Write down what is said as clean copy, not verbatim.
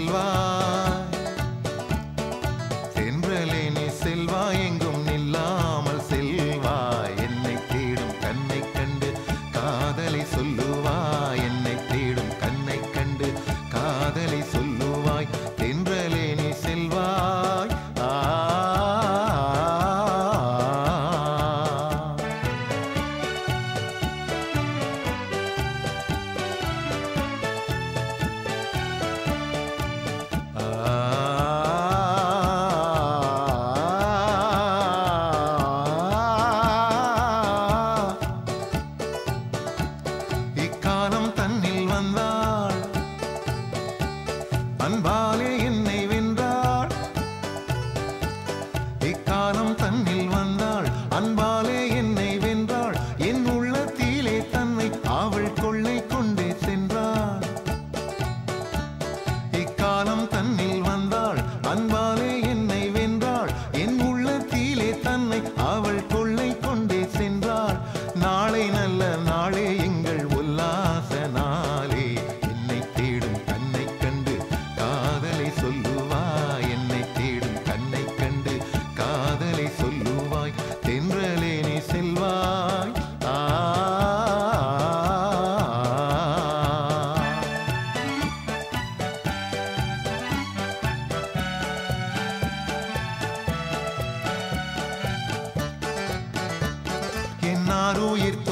செல்வாய் தென்றலே நீ செல்வாய் எங்கும் நில்லாமல் செல்வாய் என்னை தேடும் கண்ணை கண்டு காதலை சொல்லுவாய் என்னை தேடும் கண்ணை கண்டு காதலை சொல்லுவாய் தென்றலே நீ செல்வாய் இக்காலம் தன்னில் வந்தாள் அன்பாலே என்னை வென்றாள் இக்காலம் தன்னில் வந்தாள் அன்பாலே என்னை வென்றாள் என் உள்ளத்திலே தன்னை அவள் கொள்ளை கொண்டே சென்றாள் இக்காலம் தன்னில் வந்தாள் அன்பாலே என்னை வென்றாள் என் உள்ளத்திலே தன்னை அவள் கொள்ளை கொண்டே சென்றாள் நாளை நல்ல நாளே எங்கள் உல்லாச நாளே என்னை தேடும் கண்ணை கண்டு காதலை சொல்லுவாய் என்னை தேடும் கண்ணை கண்டு காதலை சொல்லுவாய் தென்றலே நீ செல்வாய் என்னாருயிர்